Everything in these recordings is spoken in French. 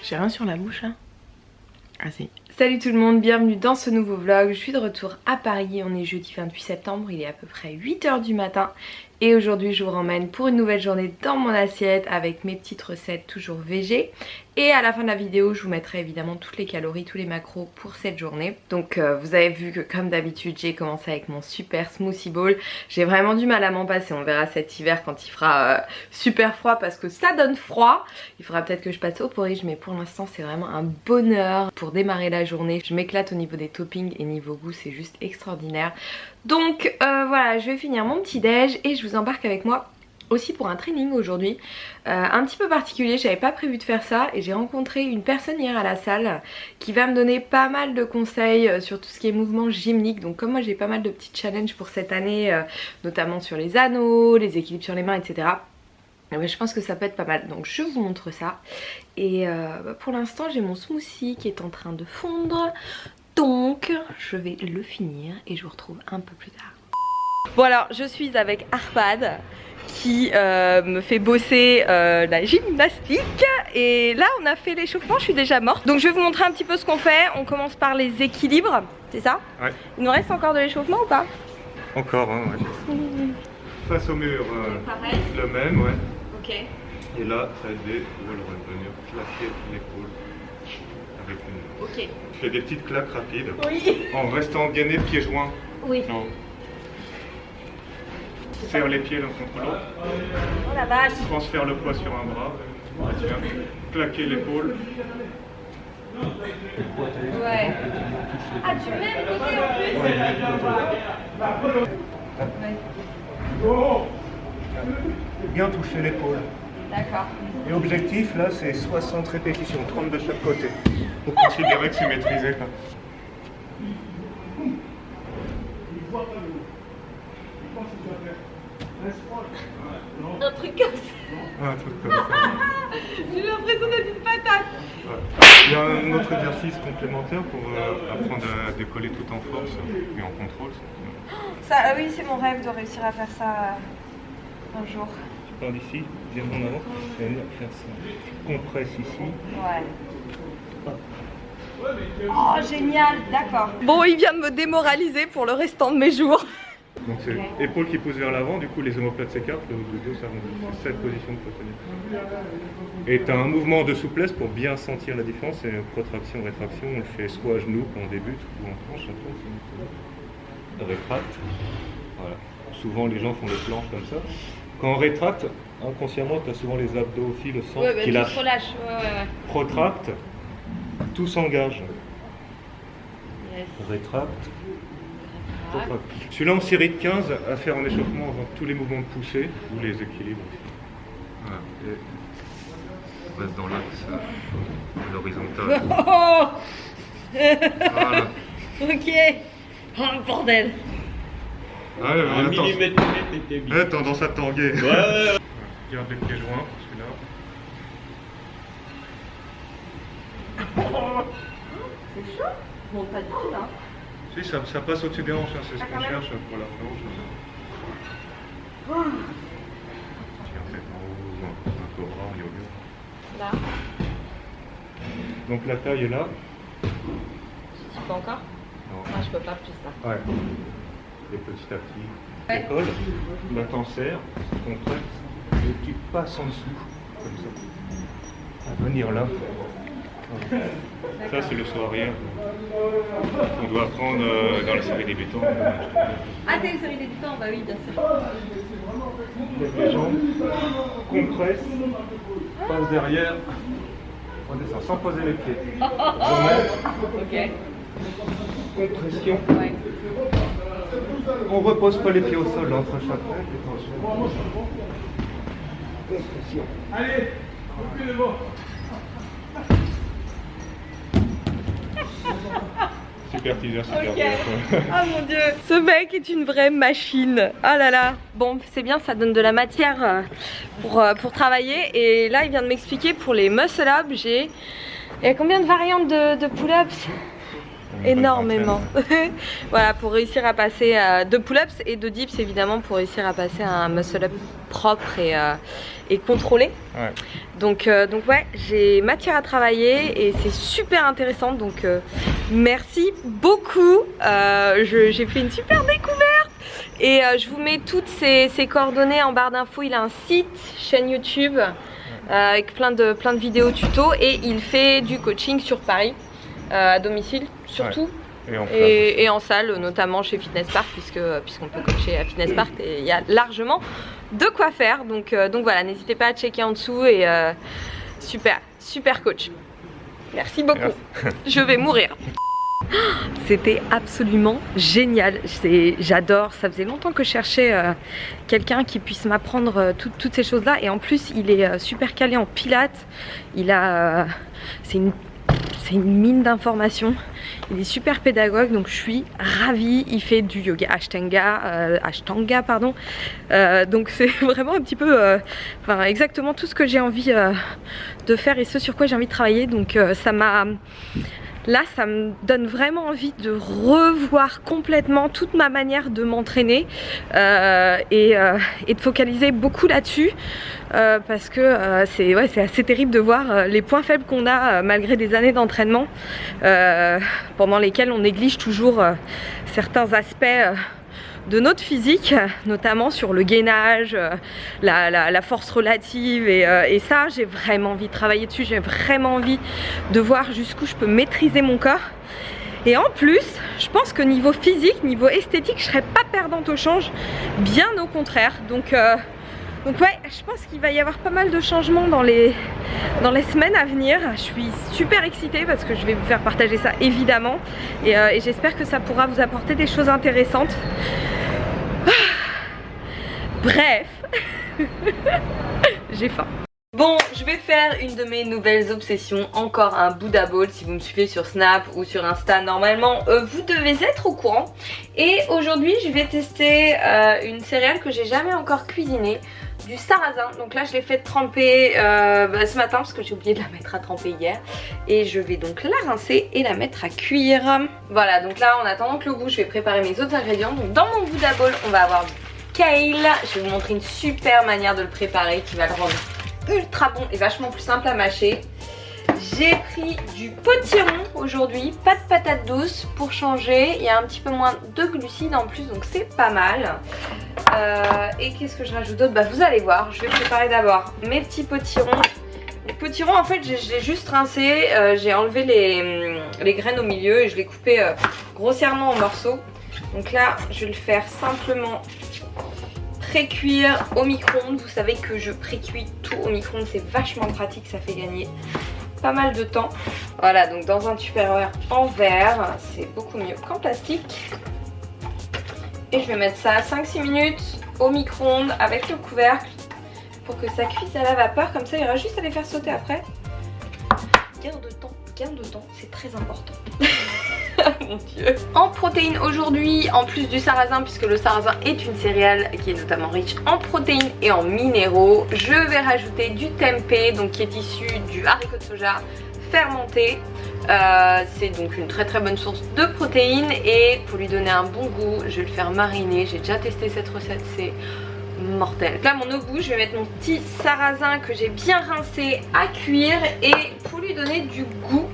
J'ai rien sur la bouche hein. Ah si. Salut tout le monde, bienvenue dans ce nouveau vlog. Je suis de retour à Paris, on est jeudi 28 septembre, il est à peu près 8 h du matin. Et aujourd'hui je vous ramène pour une nouvelle journée dans mon assiette avec mes petites recettes toujours végé. Et à la fin de la vidéo je vous mettrai évidemment toutes les calories, tous les macros pour cette journée. Donc vous avez vu que comme d'habitude j'ai commencé avec mon super smoothie bowl. J'ai vraiment du mal à m'en passer, on verra cet hiver quand il fera super froid parce que ça donne froid. Il faudra peut-être que je passe au porridge mais pour l'instant c'est vraiment un bonheur pour démarrer la journée. Je m'éclate au niveau des toppings et niveau goût c'est juste extraordinaire. Donc voilà, je vais finir mon petit déj et je vous embarque avec moi aussi pour un training aujourd'hui un petit peu particulier. J'avais pas prévu de faire ça et j'ai rencontré une personne hier à la salle qui va me donner pas mal de conseils sur tout ce qui est mouvement gymnique. Donc comme moi j'ai pas mal de petits challenges pour cette année, notamment sur les anneaux, les équilibres sur les mains, etc. Mais je pense que ça peut être pas mal, donc je vous montre ça. Et pour l'instant j'ai mon smoothie qui est en train de fondre. Donc je vais le finir et je vous retrouve un peu plus tard. Bon alors je suis avec Arpad qui me fait bosser la gymnastique. Et là on a fait l'échauffement, je suis déjà morte. Donc je vais vous montrer un petit peu ce qu'on fait. On commence par les équilibres, c'est ça? Ouais. Il nous reste encore de l'échauffement ou pas? Encore, hein, ouais. Face au mur, le même, ouais. Ok. Et là, ça va être des wall runs, venir claquer l'épaule avec une... Ok. Je fais des petites claques rapides. Oui. En restant gainé, pieds joints. Oui. Non. Serre les pieds l'un contre l'autre. Oh la vache. Transfère le poids sur un bras. Claquer l'épaule. Ouais. Ah, du même côté en plus. Ouais. Bien toucher l'épaule. D'accord. Et objectif là c'est 60 répétitions, 30 de chaque côté. Pour considérer que c'est maîtrisé. Quoi. Un truc comme ça. Ouais, un truc comme ça. J'ai l'impression d'être une patate. Ouais. Il y a un autre exercice complémentaire pour apprendre à décoller tout en force et en contrôle. Ça, oui, c'est mon rêve de réussir à faire ça un jour. Tu pars d'ici, viens en avant, et venir faire ça. Tu compresses ici. Ouais. Oh, génial, d'accord. Bon, il vient de me démoraliser pour le restant de mes jours. Donc c'est épaule qui pousse vers l'avant, du coup les omoplates s'écartent, le dos s'arrondit. C'est cette position qu'il faut tenir. Et tu as un mouvement de souplesse pour bien sentir la différence, c'est protraction, rétraction, on le fait soit à genoux quand on débute, ou en planche, rétracte. Voilà. Souvent les gens font les planches comme ça. Quand on rétracte, inconsciemment tu as souvent les abdos au fil, le sang qui lâche. Ouais. Protracte, tout s'engage. Yes. Rétracte. Celui-là en série de 15 à faire en échauffement avant tous les mouvements de poussée ou les équilibres aussi. Voilà. Et on reste dans l'axe l'horizontale. Oh Voilà. Ok. Oh bordel. Ah ouais, Un millimètre était bien. Tendance à tanguer. Ouais. Garde les pieds joints, celui-là. C'est chaud? Bon, pas du tout là. Si, ça passe au-dessus des hanches, hein, c'est ce qu'on cherche pour la planche. Tiens, en fait, en haut, un cobra en yoga. Là. Donc la taille est là. Tu peux encore? Non. Moi je peux pas plus là. Ouais. Et petit à petit, décolle, là t'en serres, compresse, et tu passes en dessous, comme ça. À venir là. Ça c'est le saut arrière. On doit apprendre dans la série débutante. Ah t'es une série débutante? Bah oui bien sûr. Les jambes, compresse, passe derrière, on descend sans poser les pieds. Ok. Compression. Ouais. On repose pas les pieds au sol entre chaque tête et tension. Compression. Allez, reculez-moi. Super teaser, super Ok. Oh mon dieu. Ce mec est une vraie machine. Ah là là. Bon c'est bien, ça donne de la matière pour travailler. Et là il vient de m'expliquer pour les muscle ups, il y a combien de variantes de pull-ups? énormément. Voilà, pour réussir à passer 2 pull-ups et 2 dips évidemment, pour réussir à passer à un muscle-up propre et contrôlé. Ouais. Donc ouais, j'ai matière à travailler et c'est super intéressant, donc merci beaucoup. J'ai fait une super découverte et je vous mets toutes ces coordonnées en barre d'infos. Il a un site, chaîne YouTube avec plein de vidéos tuto, et il fait du coaching sur Paris, à domicile surtout. Ouais. Et en salle, notamment chez Fitness Park, puisqu'on peut coacher à Fitness Park et il y a largement de quoi faire. Donc voilà, n'hésitez pas à checker en dessous et super coach. Merci beaucoup. Merci. Je vais mourir. C'était absolument génial, j'adore, ça faisait longtemps que je cherchais quelqu'un qui puisse m'apprendre toutes ces choses là, et en plus il est super calé en pilates, c'est une mine d'informations, il est super pédagogue, donc je suis ravie. Il fait du yoga Ashtanga pardon, donc c'est vraiment un petit peu exactement tout ce que j'ai envie de faire et ce sur quoi j'ai envie de travailler, donc là, ça me donne vraiment envie de revoir complètement toute ma manière de m'entraîner et de focaliser beaucoup là-dessus, parce que c'est assez terrible de voir les points faibles qu'on a malgré des années d'entraînement pendant lesquels on néglige toujours certains aspects de notre physique, notamment sur le gainage, la force relative, et ça j'ai vraiment envie de travailler dessus. J'ai vraiment envie de voir jusqu'où je peux maîtriser mon corps, et en plus je pense que niveau physique, niveau esthétique, je serais pas perdante au change, bien au contraire. Donc ouais, je pense qu'il va y avoir pas mal de changements dans les semaines à venir. Je suis super excitée parce que je vais vous faire partager ça évidemment, et j'espère que ça pourra vous apporter des choses intéressantes. Bref, j'ai faim. Bon, je vais faire une de mes nouvelles obsessions, encore un Buddha Bowl. Si vous me suivez sur Snap ou sur Insta, normalement vous devez être au courant. Et aujourd'hui je vais tester une céréale que j'ai jamais encore cuisinée, du sarrasin. Donc là je l'ai fait tremper ce matin parce que j'ai oublié de la mettre à tremper hier, et je vais donc la rincer et la mettre à cuire. Voilà, donc là en attendant que l'eau bouge, je vais préparer mes autres ingrédients. Donc dans mon Buddha Bowl on va avoir du kale. Je vais vous montrer une super manière de le préparer qui va le rendre ultra bon et vachement plus simple à mâcher. J'ai pris du potiron aujourd'hui, pas de patates douces pour changer. Il y a un petit peu moins de glucides en plus, donc c'est pas mal. Et qu'est-ce que je rajoute d'autre? Vous allez voir. Je vais préparer d'abord mes petits potirons. Les potirons, en fait, j'ai juste rincé. J'ai enlevé les graines au milieu et je l'ai coupé grossièrement en morceaux. Donc là, je vais le faire simplement pré-cuire au micro-ondes. Vous savez que je pré-cuis tout au micro-ondes, c'est vachement pratique, ça fait gagner pas mal de temps. Voilà, donc dans un Tupperware en verre, c'est beaucoup mieux qu'en plastique. Et je vais mettre ça à 5-6 minutes au micro-ondes avec le couvercle pour que ça cuise à la vapeur, comme ça il y aura juste à les faire sauter après. Gain de temps, c'est très important. Mon Dieu. En protéines aujourd'hui, en plus du sarrasin, puisque le sarrasin est une céréale qui est notamment riche en protéines et en minéraux, je vais rajouter du tempeh, donc qui est issu du haricot de soja fermenté. C'est donc une très bonne source de protéines, et pour lui donner un bon goût, je vais le faire mariner. J'ai déjà testé cette recette, c'est mortel. Là mon eau bouge, je vais mettre mon petit sarrasin que j'ai bien rincé à cuire, et pour lui donner du goût,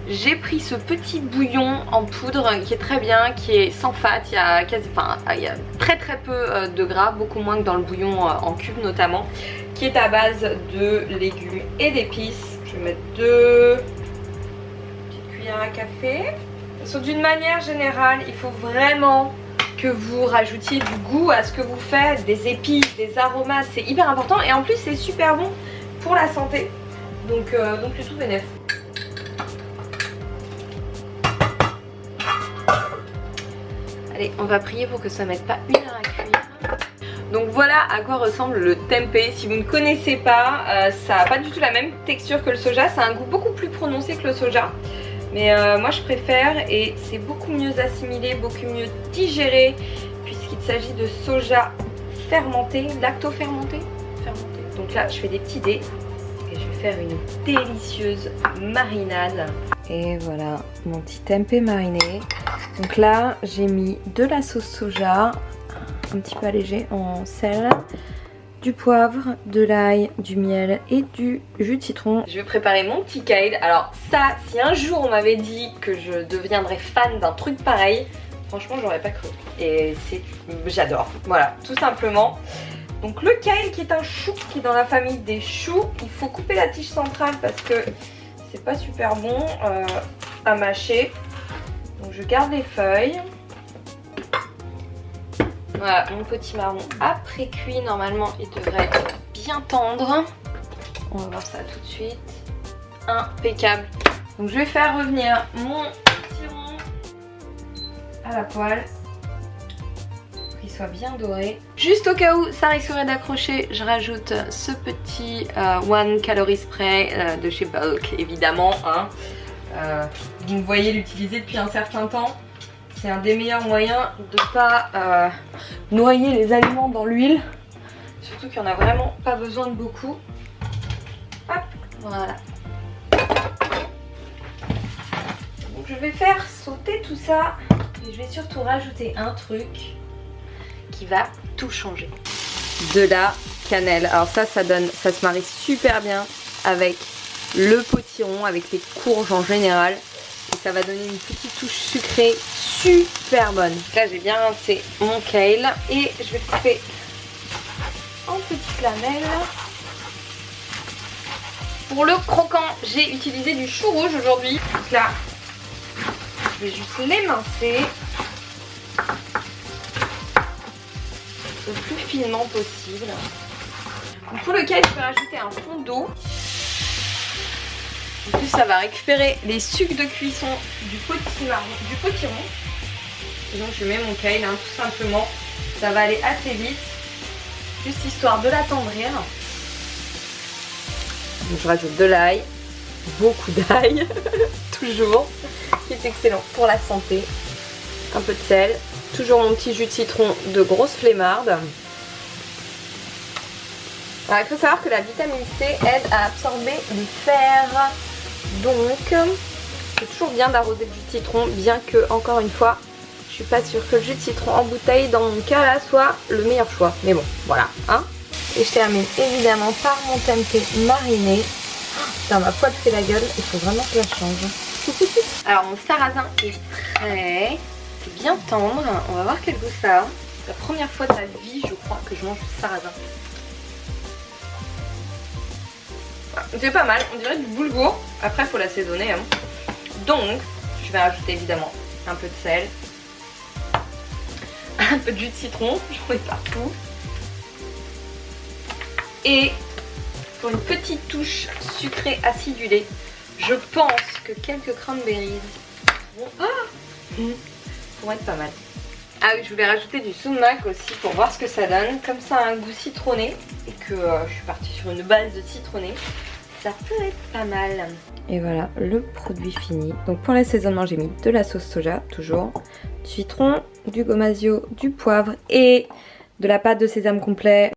j'ai pris ce petit bouillon en poudre qui est très bien, qui est sans fat. Il y a très peu de gras, beaucoup moins que dans le bouillon en cube notamment, qui est à base de légumes et d'épices. Je vais mettre 2 petites cuillères à café. D'une manière générale, il faut vraiment que vous rajoutiez du goût à ce que vous faites, des épices, des aromates, c'est hyper important, et en plus c'est super bon pour la santé. Donc c'est tout bénef. Allez, on va prier pour que ça ne mette pas 1 heure à cuire. Donc voilà à quoi ressemble le tempeh. Si vous ne connaissez pas, ça n'a pas du tout la même texture que le soja. Ça a un goût beaucoup plus prononcé que le soja. Mais moi je préfère, et c'est beaucoup mieux assimilé, beaucoup mieux digéré, puisqu'il s'agit de soja fermenté, lacto-fermenté. Donc là je fais des petits dés et je vais faire une délicieuse marinade. Et voilà mon petit tempeh mariné. Donc là j'ai mis de la sauce soja, un petit peu allégée en sel, du poivre, de l'ail, du miel et du jus de citron. Je vais préparer mon petit kale. Alors ça, si un jour on m'avait dit que je deviendrais fan d'un truc pareil, franchement j'aurais pas cru. Et j'adore, voilà, tout simplement. Donc le kale qui est un chou, qui est dans la famille des choux, il faut couper la tige centrale parce que c'est pas super bon à mâcher. Donc je garde les feuilles. Voilà, mon petit marron après cuit, normalement il devrait être bien tendre. On va voir ça tout de suite. Impeccable. Donc je vais faire revenir mon potiron à la poêle pour qu'il soit bien doré. Juste au cas où ça risquerait d'accrocher, je rajoute ce petit One Calorie Spray de chez Bulk, évidemment. Hein. Vous me voyez l'utiliser depuis un certain temps. C'est un des meilleurs moyens de ne pas noyer les aliments dans l'huile. Surtout qu'il n'y en a vraiment pas besoin de beaucoup. Hop, voilà. Donc je vais faire sauter tout ça. Et je vais surtout rajouter un truc qui va tout changer. De la cannelle. Alors ça se marie super bien avec le potiron, avec les courges en général. Et ça va donner une petite touche sucrée super bonne. Là j'ai bien rincé mon kale et je vais couper en petites lamelles. Pour le croquant, j'ai utilisé du chou rouge aujourd'hui. Donc là, je vais juste l'émincer le plus finement possible. Donc pour le kale, je vais rajouter un fond d'eau. En plus ça va récupérer les sucs de cuisson du potiron. Et donc je mets mon kale hein, tout simplement. Ça va aller assez vite. Juste histoire de l'attendrir. Donc je rajoute de l'ail. Beaucoup d'ail. Toujours. Qui est excellent pour la santé. Un peu de sel. Toujours mon petit jus de citron de grosse flemmarde. Alors il faut savoir que la vitamine C aide à absorber le fer. Donc c'est toujours bien d'arroser le jus de citron, bien que encore une fois je suis pas sûre que le jus de citron en bouteille dans mon cas là soit le meilleur choix. Mais bon voilà hein. Et je termine évidemment par mon tempeh mariné. Putain ma poêle fait la gueule, il faut vraiment que je la change. Alors mon sarrasin est prêt. C'est bien tendre, on va voir quel goût ça a. C'est la première fois de ma vie je crois que je mange du sarrasin. C'est pas mal, on dirait du boulgour. Après il faut l'assaisonner hein. Donc je vais rajouter évidemment un peu de sel, un peu de jus de citron, j'en ai partout. Et pour une petite touche sucrée acidulée, je pense que quelques cranberries vont être pas mal. Ah oui, je voulais rajouter du sumac aussi pour voir ce que ça donne. Comme ça a un goût citronné et que je suis partie sur une base de citronné, ça peut être pas mal. Et voilà le produit fini. Donc pour l'assaisonnement j'ai mis de la sauce soja, toujours, du citron, du gomasio, du poivre et de la pâte de sésame complet.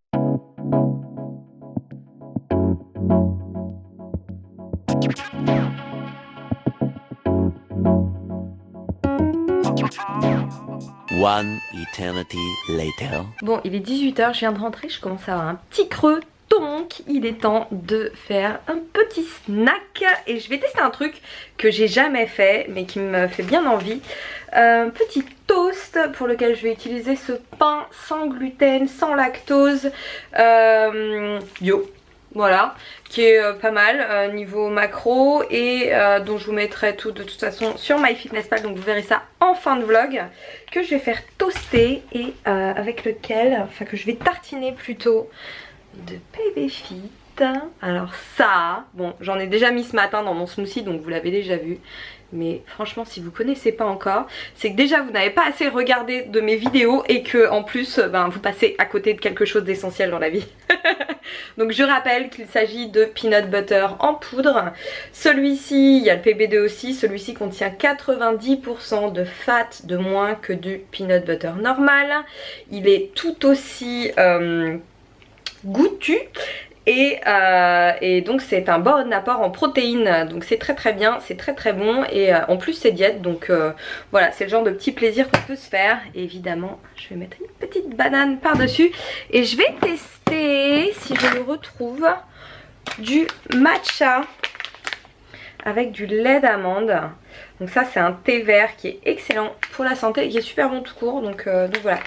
One eternity later. Bon, il est 18 h, je viens de rentrer, je commence à avoir un petit creux. Donc il est temps de faire un petit snack et je vais tester un truc que j'ai jamais fait mais qui me fait bien envie. Un petit toast pour lequel je vais utiliser ce pain sans gluten, sans lactose, bio. Voilà, qui est pas mal niveau macro et dont je vous mettrai tout de toute façon sur MyFitnessPal, donc vous verrez ça en fin de vlog, que je vais faire toaster et avec lequel, enfin que je vais tartiner plutôt de Baby Fit. Alors ça, bon j'en ai déjà mis ce matin dans mon smoothie donc vous l'avez déjà vu. Mais franchement si vous connaissez pas encore, c'est que déjà vous n'avez pas assez regardé de mes vidéos et que en plus ben, vous passez à côté de quelque chose d'essentiel dans la vie. Donc je rappelle qu'il s'agit de peanut butter en poudre. Celui-ci, il y a le PB2 aussi, celui-ci contient 90% de fat de moins que du peanut butter normal. Il est tout aussi goûtu. Et donc c'est un bon apport en protéines, donc c'est très bien, c'est très bon, et en plus c'est diète, donc voilà, c'est le genre de petit plaisir qu'on peut se faire. Et évidemment je vais mettre une petite banane par dessus et je vais tester si je le retrouve, du matcha avec du lait d'amande. Donc ça c'est un thé vert qui est excellent pour la santé et qui est super bon tout court, donc voilà,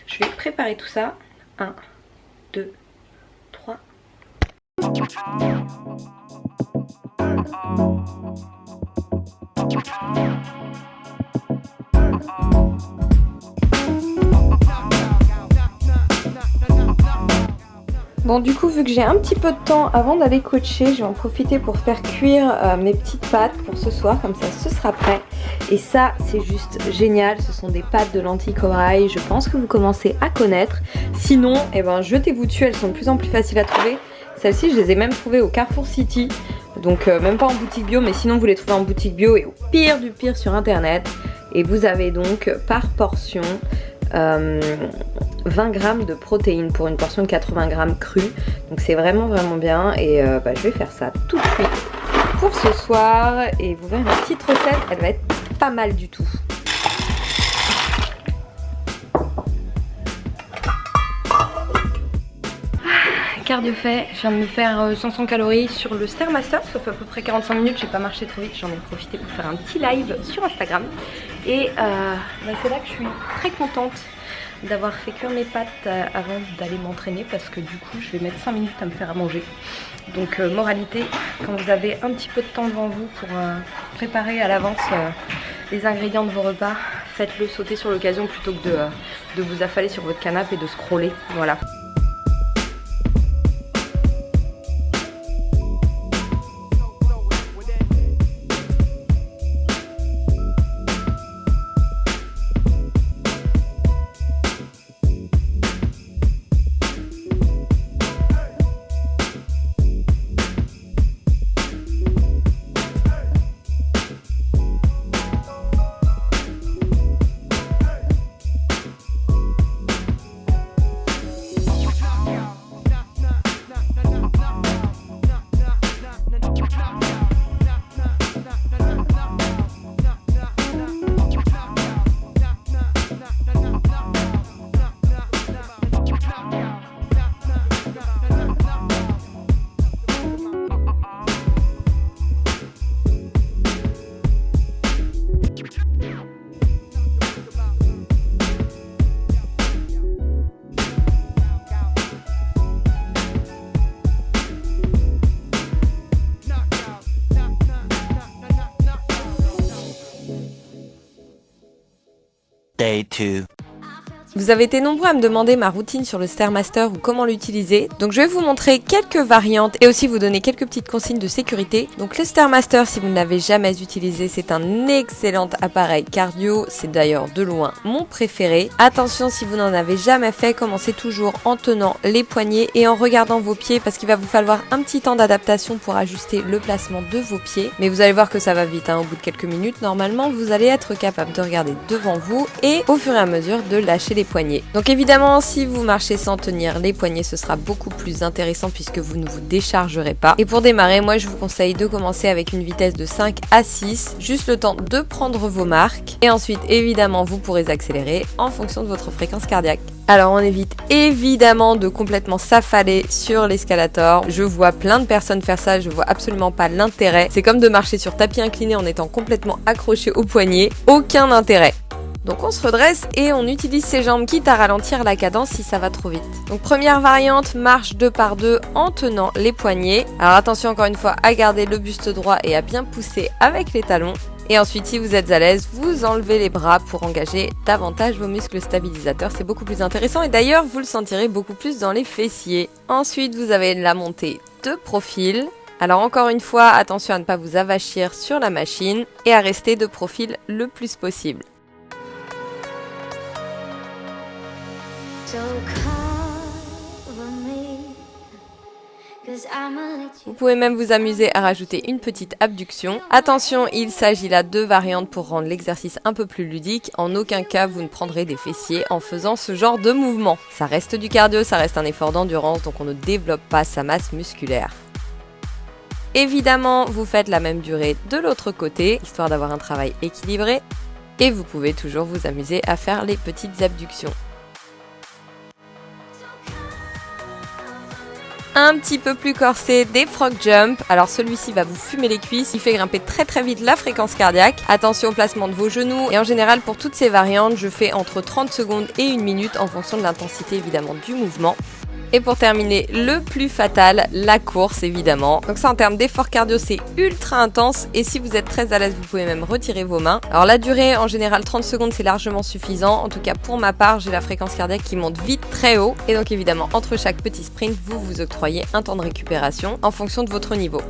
je vais préparer tout ça. 1, 2, 3. Bon, du coup, vu que j'ai un petit peu de temps avant d'aller coacher, je vais en profiter pour faire cuire mes petites pâtes pour ce soir, comme ça ce sera prêt. Et ça c'est juste génial, ce sont des pâtes de lentilles corail, je pense que vous commencez à connaître. Sinon, eh ben, jetez-vous dessus, elles sont de plus en plus faciles à trouver. Celles-ci je les ai même trouvées au Carrefour City, donc même pas en boutique bio, mais sinon vous les trouvez en boutique bio et au pire du pire sur internet. Et vous avez donc par portion 20 grammes de protéines pour une portion de 80 grammes crue. Donc c'est vraiment bien, et je vais faire ça tout de suite pour ce soir. Et vous verrez ma petite recette, elle va être pas mal du tout. Cardio fait, je viens de me faire 500 calories sur le Stairmaster, ça fait à peu près 45 minutes, j'ai pas marché trop vite, j'en ai profité pour faire un petit live sur Instagram. Et c'est là que je suis très contente d'avoir fait cuire mes pâtes avant d'aller m'entraîner, parce que du coup je vais mettre 5 minutes à me faire à manger. Donc moralité, quand vous avez un petit peu de temps devant vous pour préparer à l'avance les ingrédients de vos repas, faites-le sauter sur l'occasion plutôt que de vous affaler sur votre canapé et de scroller, voilà. Day 2. Vous avez été nombreux à me demander ma routine sur le Stairmaster ou comment l'utiliser. Donc je vais vous montrer quelques variantes et aussi vous donner quelques petites consignes de sécurité. Donc le Stairmaster, si vous ne l'avez jamais utilisé, c'est un excellent appareil cardio. C'est d'ailleurs de loin mon préféré. Attention, si vous n'en avez jamais fait, commencez toujours en tenant les poignets et en regardant vos pieds, parce qu'il va vous falloir un petit temps d'adaptation pour ajuster le placement de vos pieds. Mais vous allez voir que ça va vite, hein. Au bout de quelques minutes, normalement, vous allez être capable de regarder devant vous et au fur et à mesure de lâcher les poignets. Donc évidemment, si vous marchez sans tenir les poignets, ce sera beaucoup plus intéressant puisque vous ne vous déchargerez pas. Et pour démarrer, moi je vous conseille de commencer avec une vitesse de 5 à 6, juste le temps de prendre vos marques. Et ensuite, évidemment, vous pourrez accélérer en fonction de votre fréquence cardiaque. Alors on évite évidemment de complètement s'affaler sur l'escalator. Je vois plein de personnes faire ça, je vois absolument pas l'intérêt. C'est comme de marcher sur tapis incliné en étant complètement accroché au poignet. Aucun intérêt. Donc on se redresse et on utilise ses jambes, quitte à ralentir la cadence si ça va trop vite. Donc première variante, marche 2 par 2 en tenant les poignets. Alors attention encore une fois à garder le buste droit et à bien pousser avec les talons. Et ensuite, si vous êtes à l'aise, vous enlevez les bras pour engager davantage vos muscles stabilisateurs. C'est beaucoup plus intéressant et d'ailleurs, vous le sentirez beaucoup plus dans les fessiers. Ensuite, vous avez la montée de profil. Alors encore une fois, attention à ne pas vous avachir sur la machine et à rester de profil le plus possible. So cover me, 'cause Vous pouvez même vous amuser à rajouter une petite abduction. Attention, il s'agit là de variantes pour rendre l'exercice un peu plus ludique. En aucun cas, vous ne prendrez des fessiers en faisant ce genre de mouvement. Ça reste du cardio, ça reste un effort d'endurance, donc on ne développe pas sa masse musculaire. Évidemment, vous faites la même durée de l'autre côté, histoire d'avoir un travail équilibré. Et vous pouvez toujours vous amuser à faire les petites abductions. Un petit peu plus corsé, des frog jump. Alors celui-ci va vous fumer les cuisses, il fait grimper très vite la fréquence cardiaque. Attention au placement de vos genoux. Et en général, pour toutes ces variantes, je fais entre 30 secondes et 1 minute en fonction de l'intensité évidemment du mouvement. Et pour terminer, le plus fatal, la course évidemment. Donc ça en termes d'effort cardio, c'est ultra intense et si vous êtes très à l'aise, vous pouvez même retirer vos mains. Alors la durée, en général 30 secondes, c'est largement suffisant. En tout cas pour ma part, j'ai la fréquence cardiaque qui monte vite très haut. Et donc évidemment, entre chaque petit sprint, vous vous octroyez un temps de récupération en fonction de votre niveau.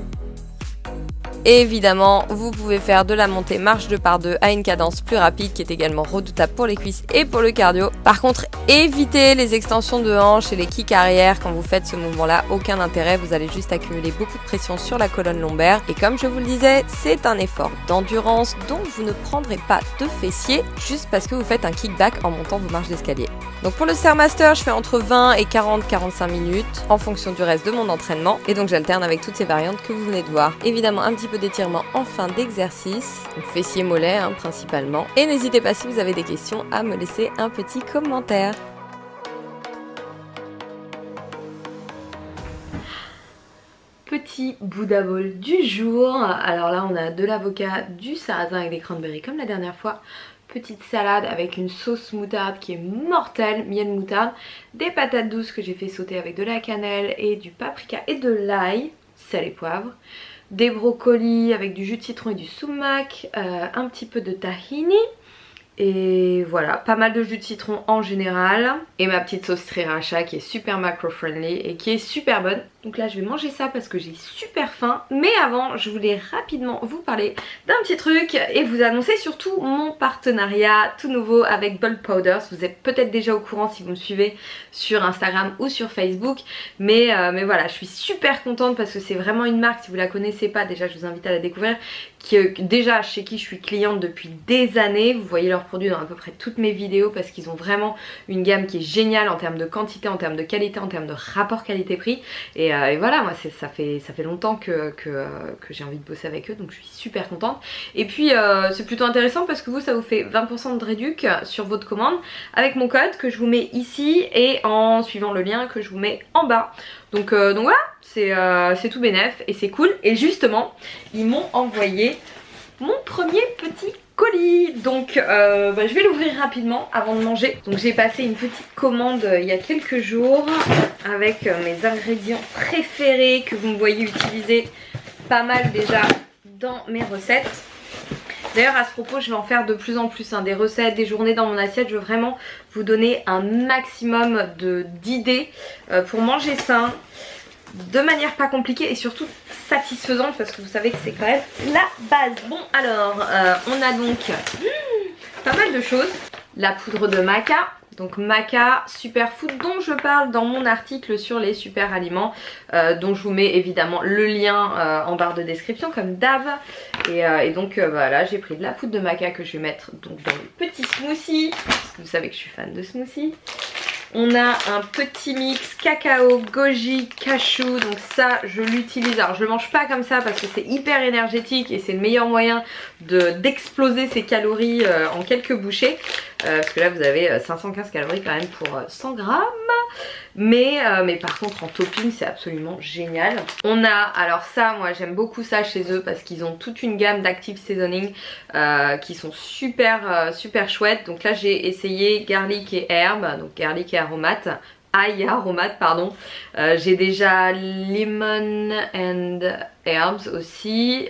Et évidemment, vous pouvez faire de la montée marche 2 par 2 à une cadence plus rapide qui est également redoutable pour les cuisses et pour le cardio. Par contre, évitez les extensions de hanches et les kicks arrière quand vous faites ce mouvement-là. Aucun intérêt, vous allez juste accumuler beaucoup de pression sur la colonne lombaire. Et comme je vous le disais, c'est un effort d'endurance dont vous ne prendrez pas de fessiers juste parce que vous faites un kickback en montant vos marches d'escalier. Donc pour le Stairmaster, je fais entre 20 et 40-45 minutes en fonction du reste de mon entraînement. Et donc j'alterne avec toutes ces variantes que vous venez de voir. Évidemment, un petit peu d'étirement en fin d'exercice, donc fessiers mollets principalement. Et n'hésitez pas si vous avez des questions à me laisser un petit commentaire. Petit Buddha Bowl du jour. Alors là on a de l'avocat, du sarrasin avec des cranberries comme la dernière fois. Petite salade avec une sauce moutarde qui est mortelle, miel moutarde. Des patates douces que j'ai fait sauter avec de la cannelle et du paprika et de l'ail, sel et poivre. Des brocolis avec du jus de citron et du sumac, un petit peu de tahini. Et voilà, pas mal de jus de citron en général. Et ma petite sauce sriracha qui est super macro-friendly et qui est super bonne. Donc là je vais manger ça parce que j'ai super faim. Mais avant, je voulais rapidement vous parler d'un petit truc et vous annoncer surtout mon partenariat tout nouveau avec Bulk Powders. Vous êtes peut-être déjà au courant si vous me suivez sur Instagram ou sur Facebook. Mais voilà, je suis super contente parce que c'est vraiment une marque, si vous la connaissez pas, déjà je vous invite à la découvrir. Déjà chez qui je suis cliente depuis des années. Vous voyez leurs produits dans à peu près toutes mes vidéos parce qu'ils ont vraiment une gamme qui est géniale en termes de quantité, en termes de qualité, en termes de rapport qualité-prix. Et voilà, moi ça fait longtemps que j'ai envie de bosser avec eux, donc je suis super contente. Et puis c'est plutôt intéressant parce que vous, ça vous fait 20% de réduc sur votre commande avec mon code que je vous mets ici et en suivant le lien que je vous mets en bas. Donc voilà, c'est tout bénef et c'est cool. Et justement, ils m'ont envoyé mon premier petit colis. Donc je vais l'ouvrir rapidement avant de manger. Donc j'ai passé une petite commande il y a quelques jours avec mes ingrédients préférés que vous me voyez utiliser pas mal déjà dans mes recettes. D'ailleurs à ce propos je vais en faire de plus en plus des recettes, des journées dans mon assiette. Je veux vraiment vous donner un maximum d'idées pour manger sain, de manière pas compliquée et surtout satisfaisante parce que vous savez que c'est quand même la base. Bon alors on a donc pas mal de choses. La poudre de maca. Donc maca superfood dont je parle dans mon article sur les super aliments dont je vous mets évidemment le lien en barre de description comme d'hab. Et donc voilà, j'ai pris de la poudre de maca que je vais mettre donc dans le petit smoothie parce que vous savez que je suis fan de smoothie. On a un petit mix cacao, goji, cashew. Donc ça je l'utilise. Alors je le mange pas comme ça parce que c'est hyper énergétique et c'est le meilleur moyen d'exploser ses calories en quelques bouchées. Parce que là vous avez 515 calories quand même pour 100 grammes. Mais par contre en topping c'est absolument génial. On a, alors ça moi j'aime beaucoup ça chez eux parce qu'ils ont toute une gamme d'active seasoning qui sont super chouettes. Donc là j'ai essayé garlic et herbe, donc garlic et aromate. Ail et aromate pardon. J'ai déjà lemon and herbs aussi.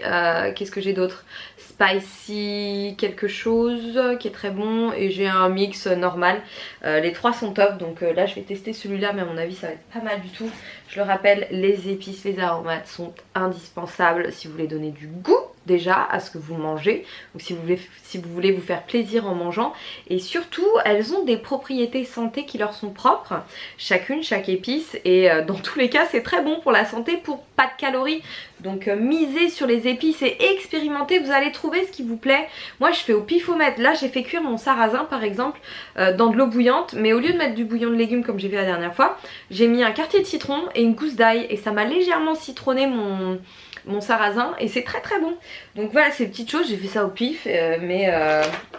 Qu'est-ce que j'ai d'autre? Spicy quelque chose qui est très bon, et j'ai un mix normal. Les trois sont top, donc là je vais tester celui-là, mais à mon avis ça va être pas mal du tout. Je le rappelle, les épices, les aromates sont indispensables si vous voulez donner du goût déjà à ce que vous mangez, ou si vous voulez vous faire plaisir en mangeant. Et surtout elles ont des propriétés santé qui leur sont propres, chaque épice, et dans tous les cas c'est très bon pour la santé, pour pas de calories. Donc misez sur les épices et expérimentez, vous allez trouver ce qui vous plaît. Moi je fais au pifomètre, là j'ai fait cuire mon sarrasin par exemple dans de l'eau bouillante, mais au lieu de mettre du bouillon de légumes comme j'ai fait la dernière fois, j'ai mis un quartier de citron et une gousse d'ail, et ça m'a légèrement citronné mon sarrasin, et c'est très très bon. Donc voilà, ces petites choses, j'ai fait ça au pif, mais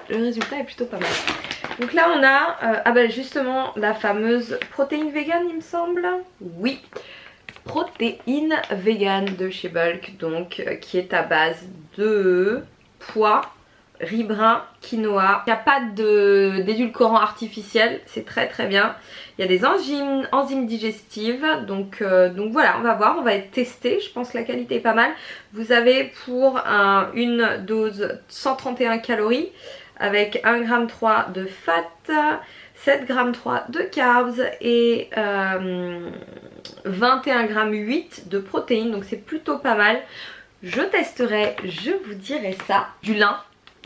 le résultat est plutôt pas mal. Donc là on a justement la fameuse protéine vegan, il me semble. Oui, protéine vegan de chez Bulk, donc qui est à base de pois, riz brun, quinoa. Il n'y a pas d'édulcorant artificiel, c'est très très bien. Il y a des enzymes digestives, donc voilà, on va voir, on va tester. Je pense que la qualité est pas mal. Vous avez pour une dose 131 calories avec 1,3 g de fat, 7,3 g de carbs et 21,8 g de protéines, donc c'est plutôt pas mal. Je testerai, je vous dirai ça. Du lin,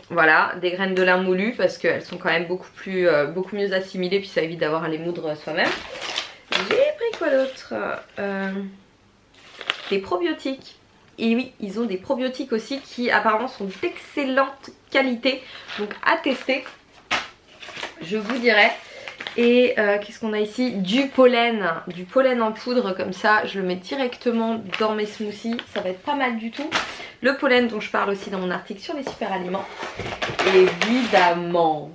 voilà, des graines de lin moulues parce qu'elles sont quand même beaucoup mieux assimilées, puis ça évite d'avoir à les moudre soi-même. J'ai pris quoi d'autre? Des probiotiques. Et oui, ils ont des probiotiques aussi qui apparemment sont d'excellente qualité, donc à tester, je vous dirai. Et qu'est-ce qu'on a ici? Du pollen en poudre, comme ça je le mets directement dans mes smoothies, ça va être pas mal du tout. Le pollen dont je parle aussi dans mon article sur les super aliments, évidemment.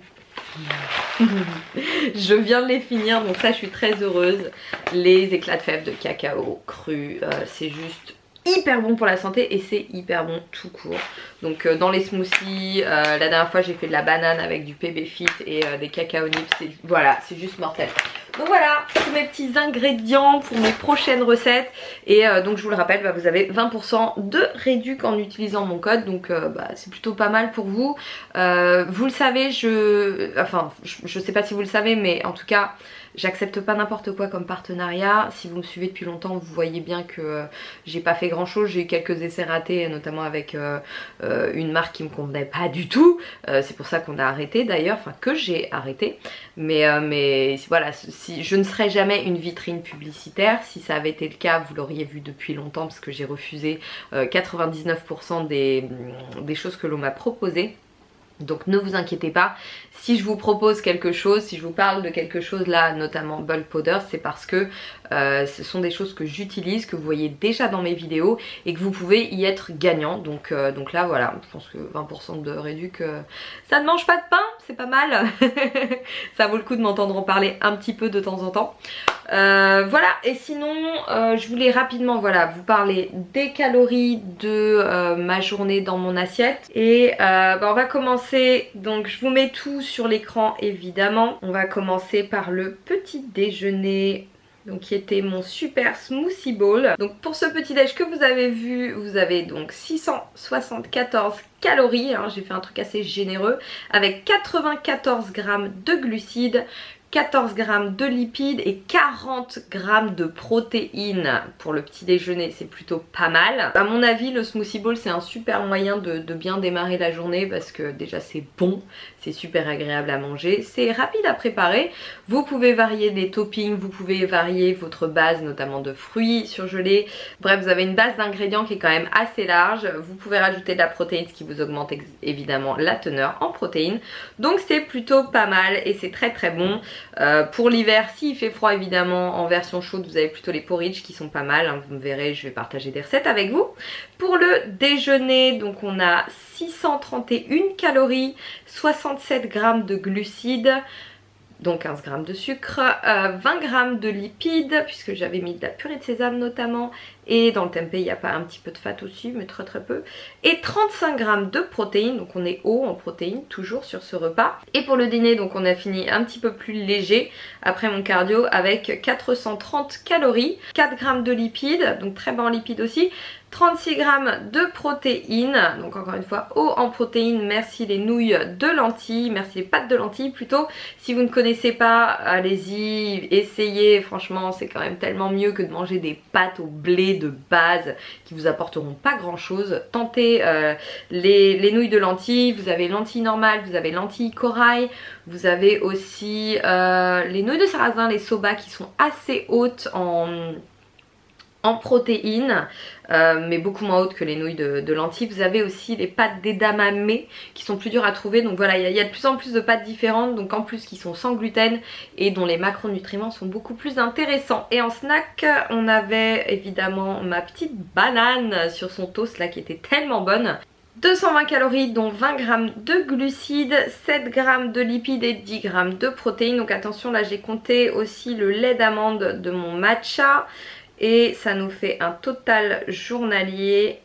Je viens de les finir, donc ça je suis très heureuse. Les éclats de fèves de cacao cru, c'est juste hyper bon pour la santé, et c'est hyper bon tout court. Donc dans les smoothies, la dernière fois j'ai fait de la banane avec du PB Fit et des cacao nips, voilà, c'est juste mortel. Donc voilà, tous mes petits ingrédients pour mes prochaines recettes. Et donc je vous le rappelle, vous avez 20% de réduc en utilisant mon code, donc c'est plutôt pas mal pour vous. Vous le savez, je sais pas si vous le savez, mais en tout cas j'accepte pas n'importe quoi comme partenariat. Si vous me suivez depuis longtemps, vous voyez bien que j'ai pas fait grand chose. J'ai eu quelques essais ratés, notamment avec une marque qui me convenait pas du tout. C'est pour ça qu'on a arrêté d'ailleurs, enfin que j'ai arrêté. Mais voilà, si je ne serais jamais une vitrine publicitaire. Si ça avait été le cas, vous l'auriez vu depuis longtemps, parce que j'ai refusé 99% des choses que l'on m'a proposées. Donc ne vous inquiétez pas, si je vous propose quelque chose, si je vous parle de quelque chose là, notamment Bulk Powder, c'est parce que ce sont des choses que j'utilise, que vous voyez déjà dans mes vidéos et que vous pouvez y être gagnant. Donc là voilà, je pense que 20% de réduc, ça ne mange pas de pain, c'est pas mal. Ça vaut le coup de m'entendre en parler un petit peu de temps en temps. Voilà, et sinon je voulais rapidement vous parler des calories de ma journée dans mon assiette. Et on va commencer, donc je vous mets tout sur l'écran évidemment. On va commencer par le petit déjeuner, donc qui était mon super smoothie bowl. Donc pour ce petit déj que vous avez vu, vous avez donc 674 calories, hein, j'ai fait un truc assez généreux, avec 94 g de glucides, 14 g de lipides et 40 g de protéines pour le petit déjeuner, c'est plutôt pas mal. À mon avis, le smoothie bowl c'est un super moyen de bien démarrer la journée, parce que déjà c'est bon, c'est super agréable à manger, c'est rapide à préparer. Vous pouvez varier les toppings, vous pouvez varier votre base, notamment de fruits surgelés. Bref, vous avez une base d'ingrédients qui est quand même assez large. Vous pouvez rajouter de la protéine, ce qui vous augmente évidemment la teneur en protéines. Donc c'est plutôt pas mal et c'est très très bon. Pour l'hiver, s'il fait froid évidemment, en version chaude vous avez plutôt les porridge qui sont pas mal, hein. Vous me verrez, je vais partager des recettes avec vous. Pour le déjeuner, donc on a 631 calories, 67 g de glucides, donc 15 g de sucre, 20 g de lipides puisque j'avais mis de la purée de sésame notamment, Et dans le tempeh, il n'y a pas un petit peu de fat aussi, mais très très peu. Et 35 g de protéines, donc on est haut en protéines, toujours sur ce repas. Et pour le dîner, donc on a fini un petit peu plus léger après mon cardio avec 430 calories, 4 g de lipides, donc très bas en lipides aussi, 36 g de protéines, donc encore une fois haut en protéines, merci les nouilles de lentilles, merci les pâtes de lentilles plutôt. Si vous ne connaissez pas, allez-y, essayez, franchement c'est quand même tellement mieux que de manger des pâtes au blé de base qui vous apporteront pas grand chose. Tentez les nouilles de lentilles, vous avez lentilles normales, vous avez lentilles corail, vous avez aussi les nouilles de sarrasin, les soba qui sont assez hautes en protéines, mais beaucoup moins hautes que les nouilles de lentilles. Vous avez aussi les pâtes d'edamame qui sont plus dures à trouver, donc voilà, il y a de plus en plus de pâtes différentes, donc en plus qui sont sans gluten et dont les macronutriments sont beaucoup plus intéressants. Et en snack, on avait évidemment ma petite banane sur son toast là qui était tellement bonne. 220 calories dont 20 g de glucides, 7 g de lipides et 10 g de protéines. Donc attention, là j'ai compté aussi le lait d'amande de mon matcha. Et ça nous fait un total journalier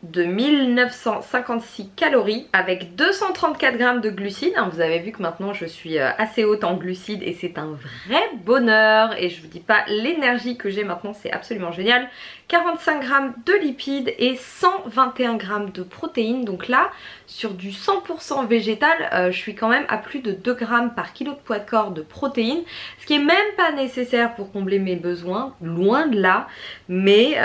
de 1956 calories avec 234 g de glucides. Vous avez vu que maintenant je suis assez haute en glucides et c'est un vrai bonheur. Et je vous dis pas l'énergie que j'ai maintenant, c'est absolument génial. 45 g de lipides et 121 g de protéines. Donc là, sur du 100% végétal, je suis quand même à plus de 2 g par kilo de poids de corps de protéines. Ce qui est même pas nécessaire pour combler mes besoins, loin de là. Mais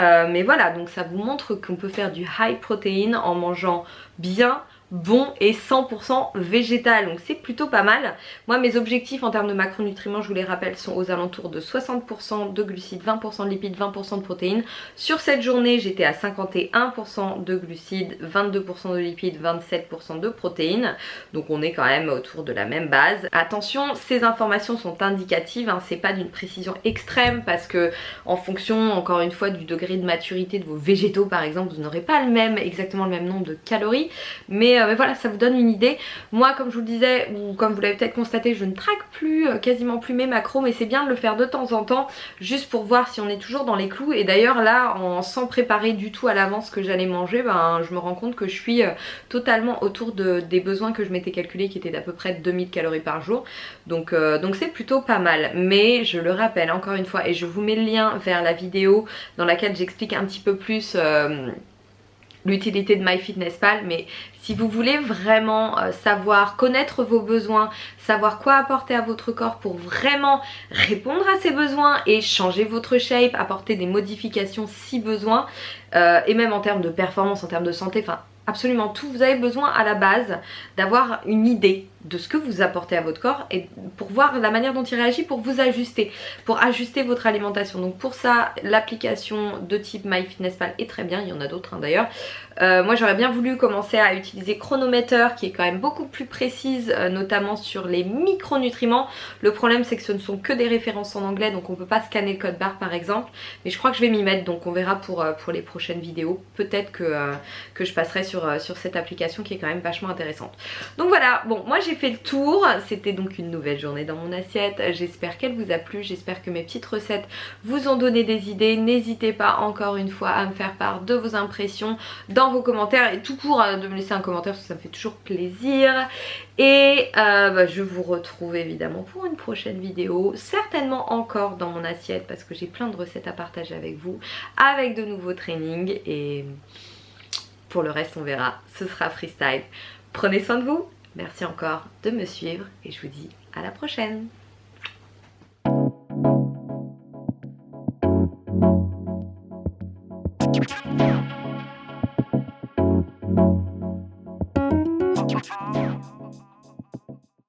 voilà, donc ça vous montre qu'on peut faire du high protein en mangeant bien, bon et 100% végétal, donc c'est plutôt pas mal. Moi mes objectifs en termes de macronutriments, je vous les rappelle, sont aux alentours de 60% de glucides, 20% de lipides, 20% de protéines. Sur cette journée j'étais à 51% de glucides, 22% de lipides, 27% de protéines, donc on est quand même autour de la même base. Attention, ces informations sont indicatives, hein, c'est pas d'une précision extrême parce que en fonction encore une fois du degré de maturité de vos végétaux par exemple, vous n'aurez pas exactement le même nombre de calories, mais voilà, ça vous donne une idée. Moi comme je vous le disais, ou comme vous l'avez peut-être constaté, je ne traque plus quasiment plus mes macros, mais c'est bien de le faire de temps en temps juste pour voir si on est toujours dans les clous. Et d'ailleurs là, sans préparer du tout à l'avance ce que j'allais manger, je me rends compte que je suis totalement autour des besoins que je m'étais calculés qui étaient d'à peu près 2000 calories par jour, donc c'est plutôt pas mal. Mais je le rappelle encore une fois, et je vous mets le lien vers la vidéo dans laquelle j'explique un petit peu plus l'utilité de MyFitnessPal, mais si vous voulez vraiment savoir, connaître vos besoins, savoir quoi apporter à votre corps pour vraiment répondre à ses besoins et changer votre shape, apporter des modifications si besoin, et même en termes de performance, en termes de santé, enfin absolument tout, vous avez besoin à la base d'avoir une idée de ce que vous apportez à votre corps et pour voir la manière dont il réagit, pour vous ajuster, pour ajuster votre alimentation. Donc pour ça, l'application de type MyFitnessPal est très bien, il y en a d'autres d'ailleurs. Moi j'aurais bien voulu commencer à utiliser Chronometer qui est quand même beaucoup plus précise, notamment sur les micronutriments. Le problème c'est que ce ne sont que des références en anglais, donc on ne peut pas scanner le code barre par exemple, mais je crois que je vais m'y mettre, donc on verra pour les prochaines vidéos. Peut-être que je passerai sur cette application qui est quand même vachement intéressante. Donc voilà, bon moi j'ai fait le tour, c'était donc une nouvelle journée dans mon assiette, j'espère qu'elle vous a plu, j'espère que mes petites recettes vous ont donné des idées. N'hésitez pas encore une fois à me faire part de vos impressions dans vos commentaires et tout court de me laisser un commentaire parce que ça me fait toujours plaisir. Et je vous retrouve évidemment pour une prochaine vidéo, certainement encore dans mon assiette parce que j'ai plein de recettes à partager avec vous, avec de nouveaux trainings, et pour le reste on verra, ce sera freestyle. Prenez soin de vous. Merci encore de me suivre et je vous dis à la prochaine.